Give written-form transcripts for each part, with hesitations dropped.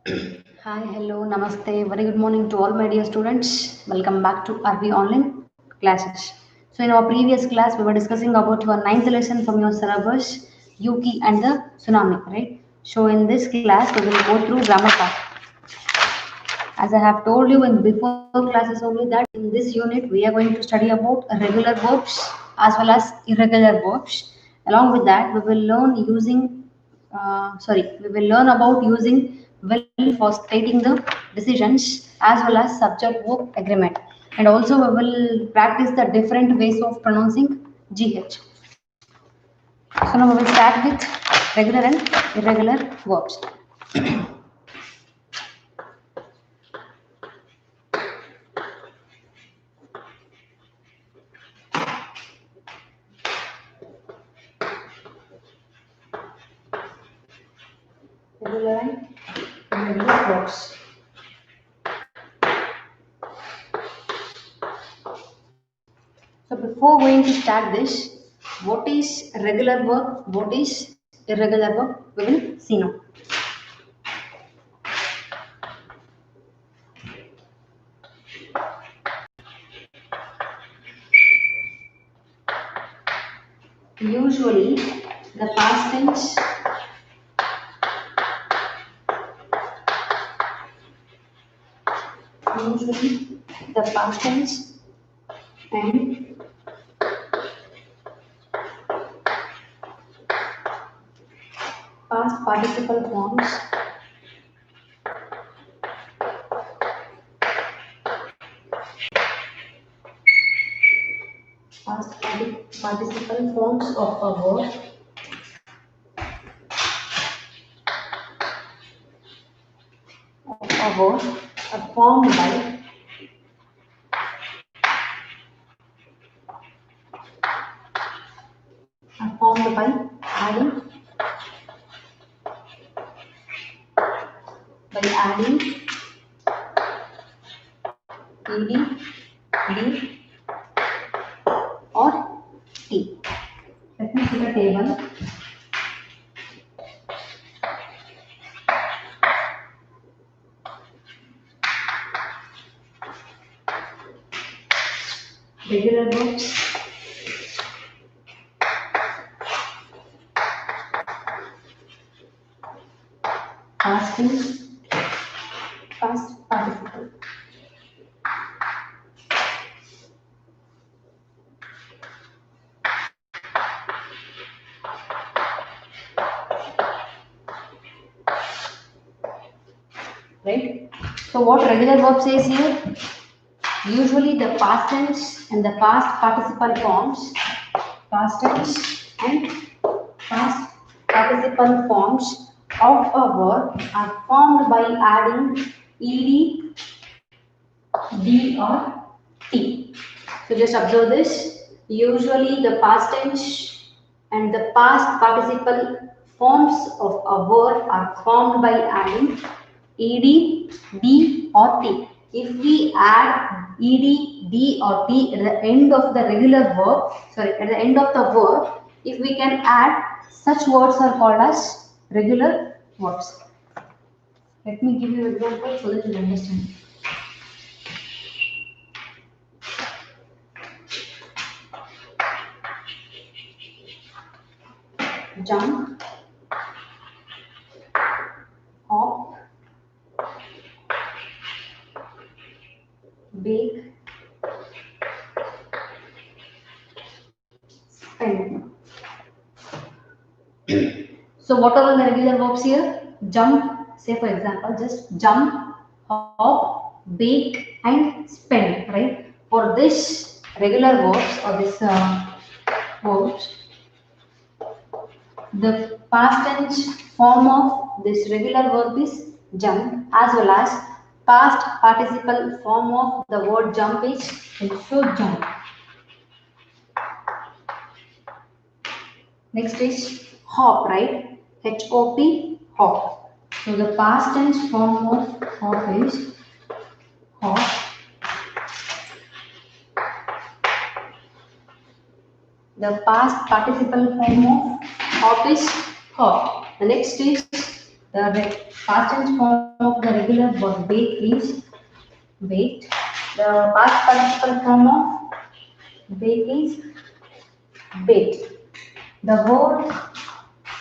Hi, hello, namaste. Very good morning to all my dear students. Welcome back to RB Online classes. So, in our previous class, we were discussing about your ninth lesson from your syllabus, Yuki and the tsunami, right? So, in this class, we will go through grammar part. As I have told you in before classes only that in this unit we are going to study about regular verbs as well as irregular verbs. Along with that, we will learn we will learn about using will for stating the decisions as well as subject verb agreement. And also we will practice the different ways of pronouncing GH. So now we will start with regular and irregular verbs. Regular and irregular verbs. So before going to start this, what is regular verb? What is irregular verb? We will see now. Usually, the past tense usually the past tense and past participle forms participle forms of a verb are formed by adding ed, d or t. Let me put a table. Regular verbs, past tense, past participle. Right? So what regular verb says here? Usually the past tense and the past participle forms, past tense and past participle forms of a verb are formed by adding ed, d or t. So just observe this. Usually the past tense and the past participle forms of a verb are formed by adding ed, d or t. If we add ed, d or t at the end of the regular verb, at the end of the verb, if we can add, such words are called as regular verbs. Let me give you an example so that you understand. Jump, hop, bake, spend. So what are the regular verbs here? Jump, say for example, just jump, hop, bake and spend, right? For this regular verbs or this verbs, the past tense form of this regular verb is jump as well as past participle form of the word jump is also jump. Next is hop, right? H-O-P, hop. So the past tense form of hop is hop. The past participle form of hop is hop. The next is past tense form of the regular verb bake is baked. The past participle form of bake is baked. The word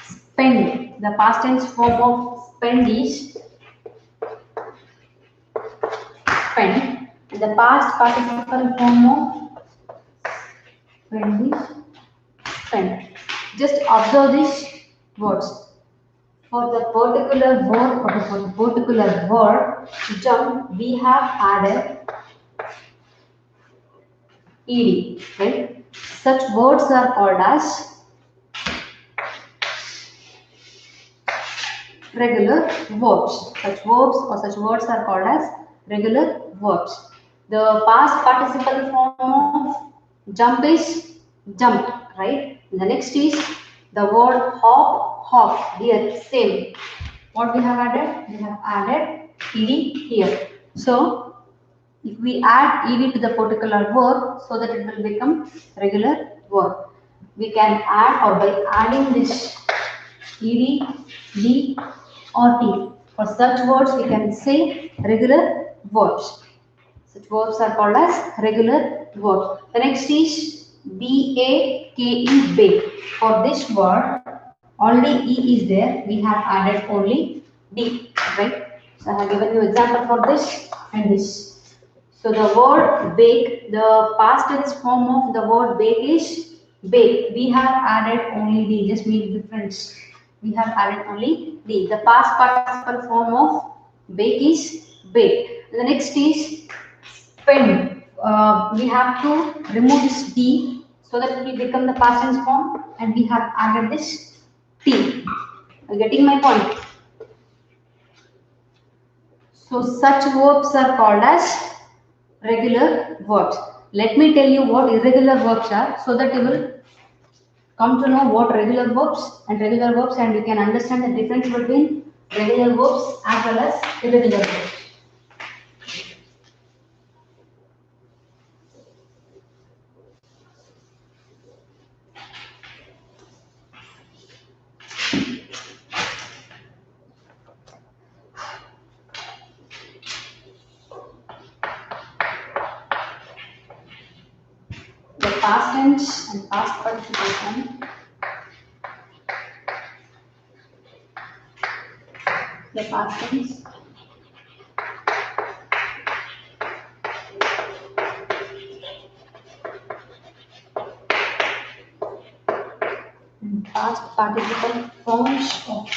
spend, the past tense form of spend is spent. The past participle form of spend is spent. Just observe these words. For the particular verb or for the particular word jump, we have added ed, right? Such words are called as regular verbs. Such verbs or such words are called as regular verbs. The past participle form of jump is jumped, right? The next is the word hop, hop. Here, same. What we have added? We have added ed here. So, if we add ed to the particular verb, so that it will become regular verb. We can add or by adding this ed, d or t. For such words, we can say regular verbs. Such verbs are called as regular verbs. The next is B-A-K-E, bake. For this word, only E is there. We have added only D, right? So I have given you example for this and this. So the word bake, the past tense form of the word bake is bake. We have added only D, just make difference. We have added only D. The past participle form of bake is bake. The next is spend. We have to remove this D so that it will become the past tense form and we have added this T. Are you getting my point? So such verbs are called as regular verbs. Let me tell you what irregular verbs are so that you will come to know what regular verbs and you can understand the difference between regular verbs as well as irregular verbs. The past tense and past participle form. The past tense and past participle forms of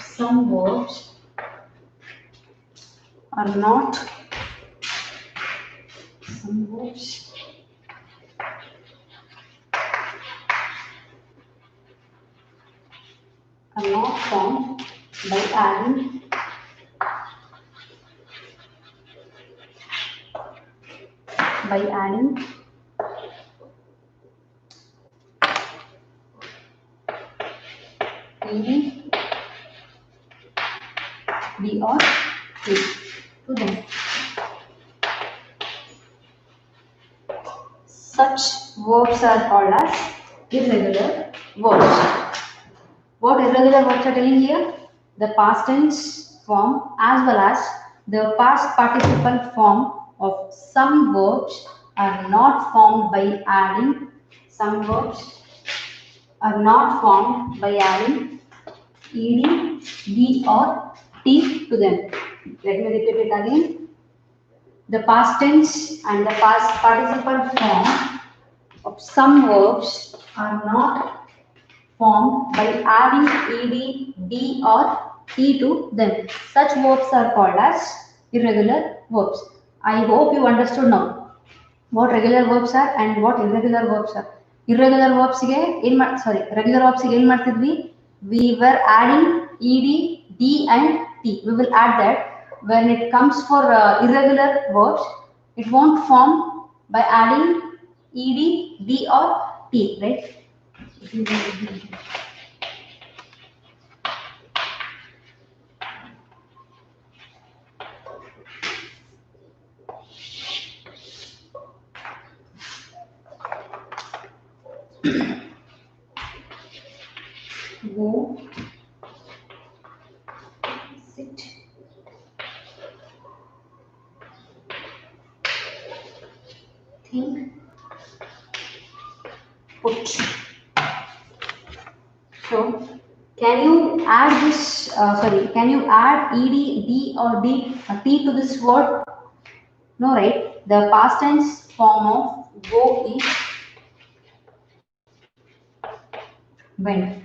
some verbs are not some verbs are not formed by adding ed, d or t to them. Such verbs are called as irregular verbs. What irregular verbs are telling here? The past tense form as well as the past participle form of some verbs are not formed by adding. Some verbs are not formed by adding ed, d or t to them. Let me repeat it again. The past tense and the past participle form of some verbs are not formed by adding ed, d or t to them. Such verbs are called as irregular verbs. I hope you understood now what regular verbs are and what irregular verbs are. Irregular verbs ಗೆ regular verbs ಗೆ ಏನು ಮಾಡ್ತಿದ್ವಿ? We were adding ed, d and t. We will add that. When it comes for irregular verbs, it won't form by adding ed, d or t, right? Go, sit, think, put. So, can you add this, can you add ed, d or d, t to this word? No, right? The past tense form of go is went.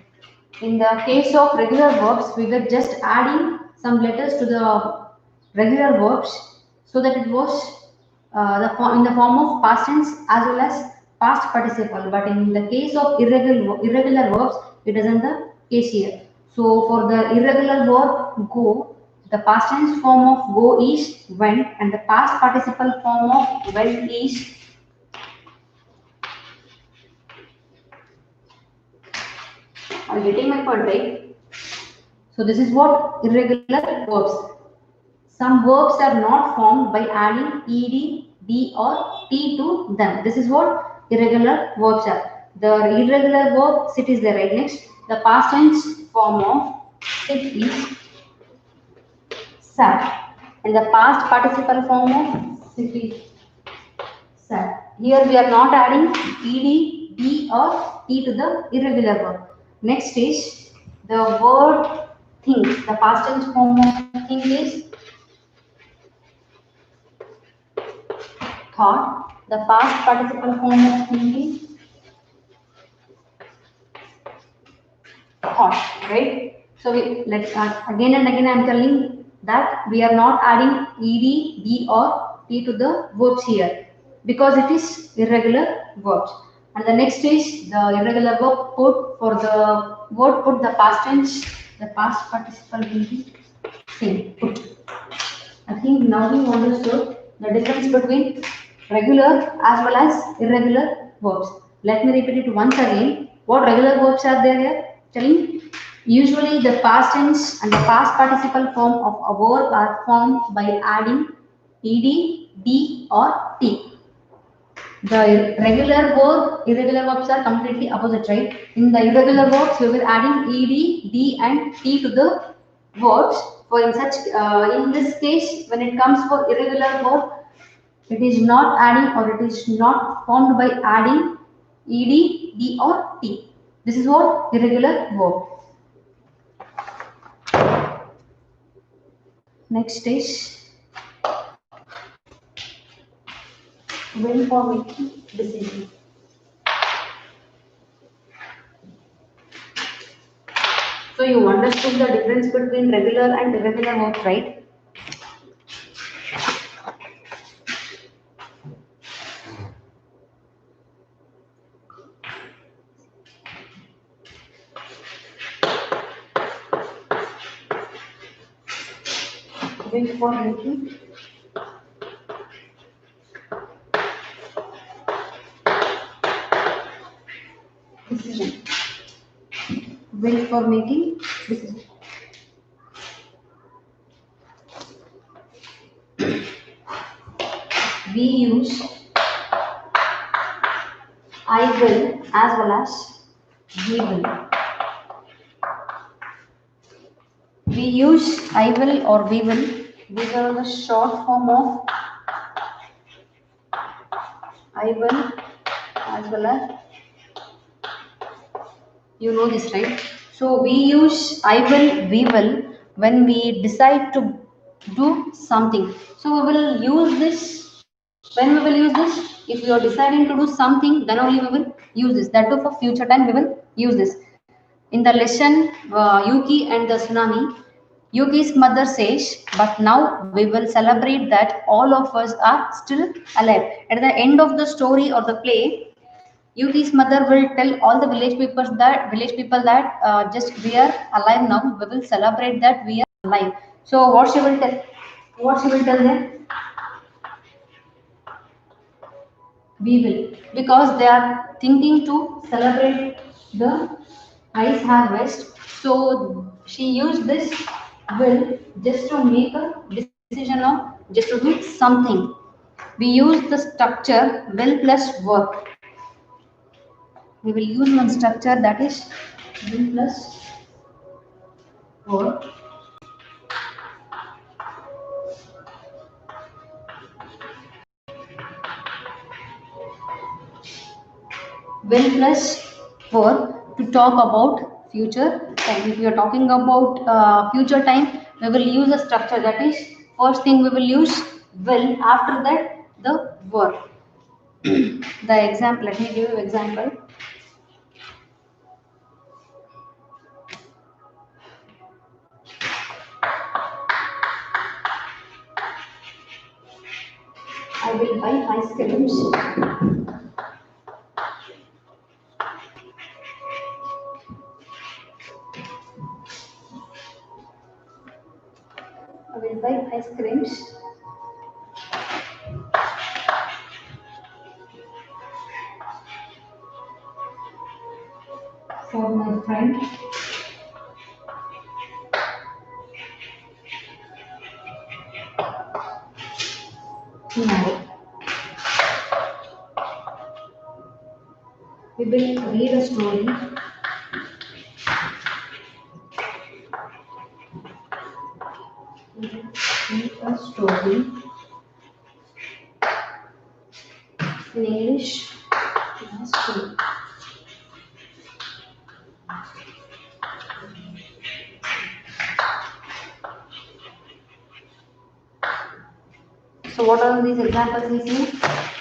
In the case of regular verbs, we were just adding some letters to the regular verbs so that it was in the form of past tense as well as past participle. But in the case of irregular verbs, it isn't the case here. So for the irregular verb go, the past tense form of go is went, and the past participle form of went is. Are you getting my point, right? So this is what irregular verbs. Some verbs are not formed by adding ed, d or t to them. This is what irregular verbs are. The irregular verb sit is there right next. The past tense form of sit is sat, and the past participle form of sit is sat. Here we are not adding ed, d or t to the irregular verb. Next is the word think. The past tense form of think is thought. The past participle form of think is thought, right? So we again and again I am telling that we are not adding ed, d or t to the verbs here because it is irregular verbs. And the next is the irregular verb put. For the word put, the past tense, the past participle will be same, put. I think now we understood the difference between regular as well as irregular verbs. Let me repeat it once again. What regular verbs are there here? Telling usually the past tense and the past participle form of a verb are formed by adding ed, d or t. The regular verb, irregular verbs are completely opposite, right? In the irregular verbs, we were adding ed, d, and t to the verbs. For in this case, when it comes for irregular verb, it is not adding or it is not formed by adding ed, d, or t. This is what irregular verb. Next is when for making decision. So you understood the difference between regular and irregular verbs, right? When for making decision. When for making decision. We use I will as well as we will. We use I will or we will. These are the short form of I will as well as, you know this, right? So we use I will, we will when we decide to do something. So we will use this. When we will use this, if we are deciding to do something, then only we will use this. That too for future time we will use this. In the lesson Yuki and the tsunami, Yuki's mother says, but now we will celebrate that all of us are still alive. At the end of the story or the play, Yuki's mother will tell all the village people that just we are alive now. We will celebrate that we are alive. So what she will tell? What she will tell them? We will, because they are thinking to celebrate the rice harvest. So she used this will just to make a decision of just to do something. We use the structure will plus work. we will use one structure, that is will plus were. Will plus were to talk about future time. If we are talking about future time, we will use a structure, that is first thing we will use will, after that the were. The example, let me give you example. I will buy ice creams. I will buy ice creams for my friend tomorrow. We will read a story. We will read a story in English class today. So what are these examples we see?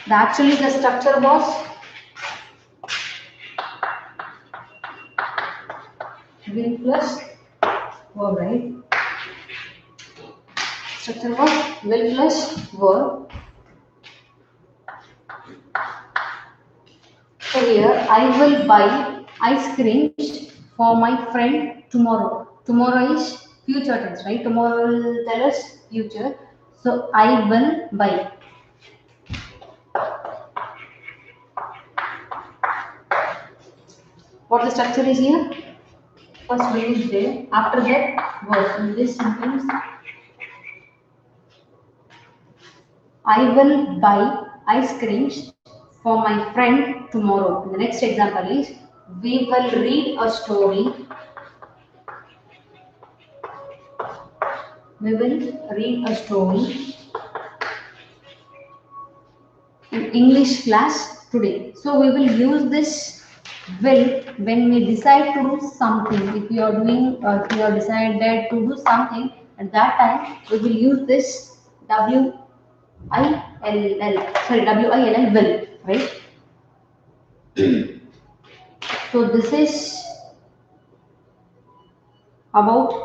Actually the structure was will plus verb, right? Structure was will plus verb. So here I will buy ice creams for my friend tomorrow. Tomorrow is future tense, right? Tomorrow will tell us future. So I will buy. What the structure is here? First will is there. After that verb. In this sentence, I will buy ice creams for my friend tomorrow. The next example is we will read a story. We will read a story in English class today. So we will use this will when we decide to do something. If you are doing, if you are decided to do something, at that time we will use this WILL, will, right? So this is about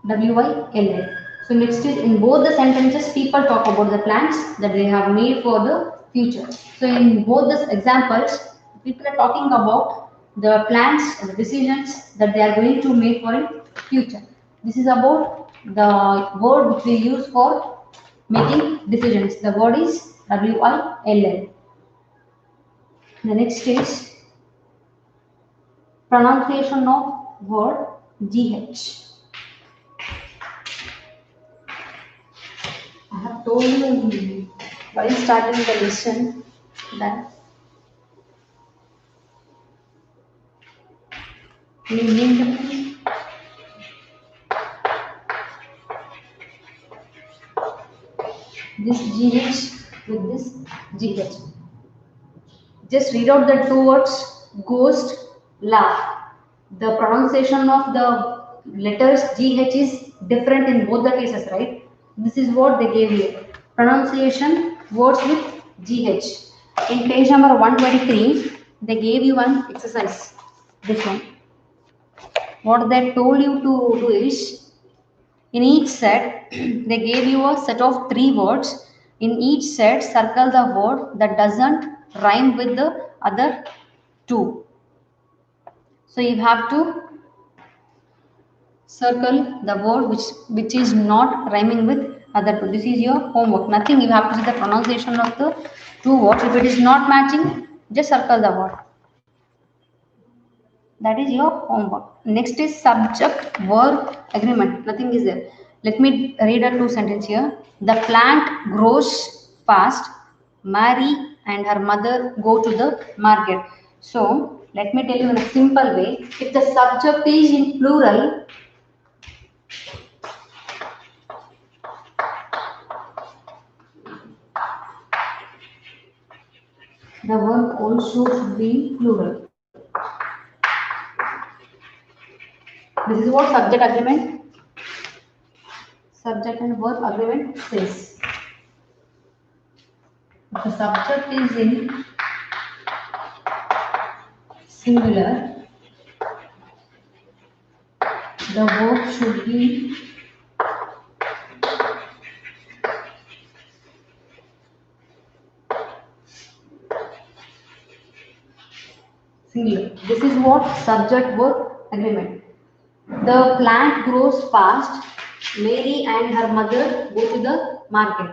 WILL. So next is in both the sentences, people talk about the plans that they have made for the future. So in both the examples, people are talking about the plans and the decisions that they are going to make for in future. This is about the word which we use for making decisions. The word is WILL. The next is pronunciation of word GH. I have told you while starting the lesson that we need this GH with this GH. Just read out the two words ghost, laugh. The pronunciation of the letters GH is different in both the cases, right? This is what they gave you. Pronunciation words with GH. In page number 123, they gave you one exercise. This one. What they told you to do is, in each set, they gave you a set of 3 words. In each set, circle the word that doesn't rhyme with the other 2. So you have to circle the word which is not rhyming with other 2. This is your homework. Nothing, you have to see the pronunciation of the 2 words. If it is not matching, just circle the word. That is your homework. Next is subject verb agreement. Nothing is there. Let me read a 2 sentence here. The plant grows fast. Mary and her mother go to the market. So let me tell you in a simple way. If the subject is in plural, the verb also should be plural. This is what subject and verb agreement says. If the subject is in singular, the verb should be singular. This is what subject verb agreement. The plant grows fast. Mary and her mother go to the market.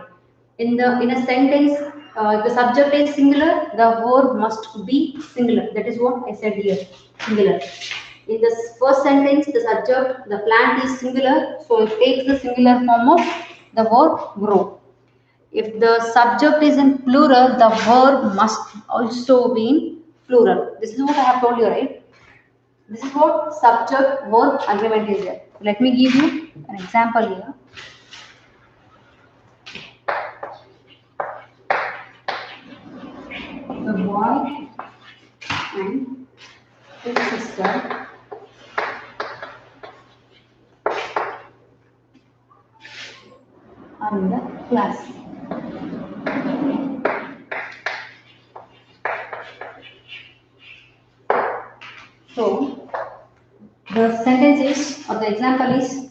In a sentence, the subject is singular, the verb must be singular. That is what I said here, singular. In the first sentence, the subject, the plant is singular, so it takes the singular form of the verb grow. If the subject is in plural, the verb must also be in plural. This is what I have told you, right? This is what subject verb agreement is here. Let me give you an example here. The boy and his sister are in the class. So the sentence is, or the example is,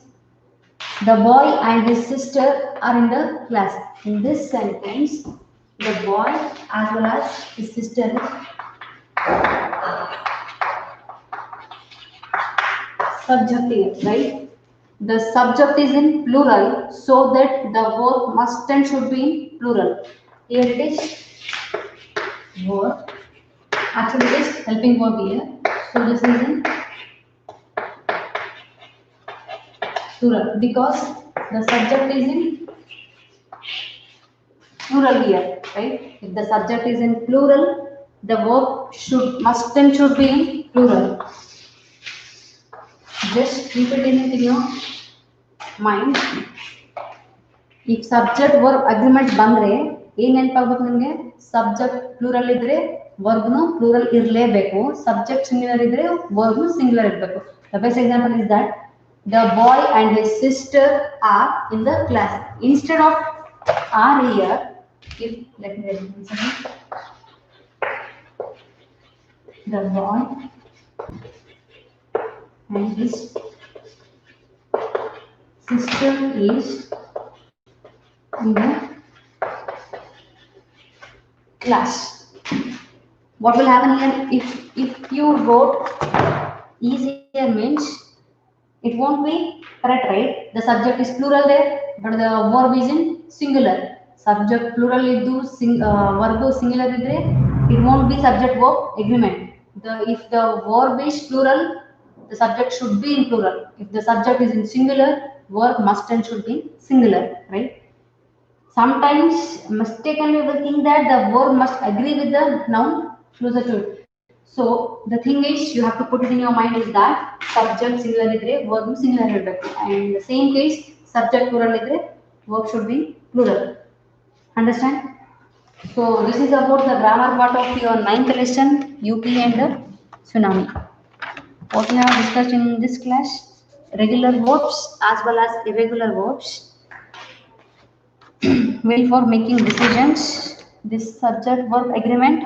the boy and his sister are in the class. In this sentence, the boy as well as his sister is subject here, right? The subject is in plural, so that the verb must and should be in plural. Here it is verb. Actually, it is helping verb here. So this is in plural because the subject is in plural here, right? If the subject is in plural, the verb must and should be in plural. Just keep it in your mind. If subject verb agreement ಬಂದ್ರೆ ಏನು ನೆನಪಾಗಬೇಕು ನಿಮಗೆ? Subject plural ಇದ್ರೆ ವರ್ಬ್ನು plural ಇರಲೇಬೇಕು. Subject singular ಇದ್ರೆ ವರ್ಬ್ನು singular ಇರಬೇಕು. The best example is that the boy and his sister are in the class. Instead of are here, if let me write it down. The boy and his sister is in the class. What will happen here? If you wrote easier means it won't be correct, right? The subject is plural there, but the verb is in singular. Subject plural iddu verb singular idre it won't be subject verb agreement. If the verb is plural, the subject should be in plural. If the subject is in singular, verb must and should be singular, right? Sometimes mistakenly we will think that the verb must agree with the noun closer to it. So the thing is, you have to put it in your mind is that subject singular idre verb singular irbeku, and in the same case subject plural idre verb should be plural. Understand? So this is about the grammar part of your 9th lesson, UP and the tsunami. What we have discussed in this class: regular verbs as well as irregular verbs. Way for making decisions, this subject verb agreement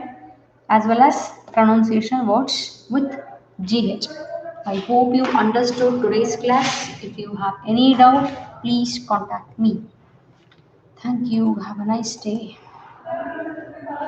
as well as pronunciation words with GH. I hope you understood today's class. If you have any doubt, please contact me. Thank you. Have a nice day.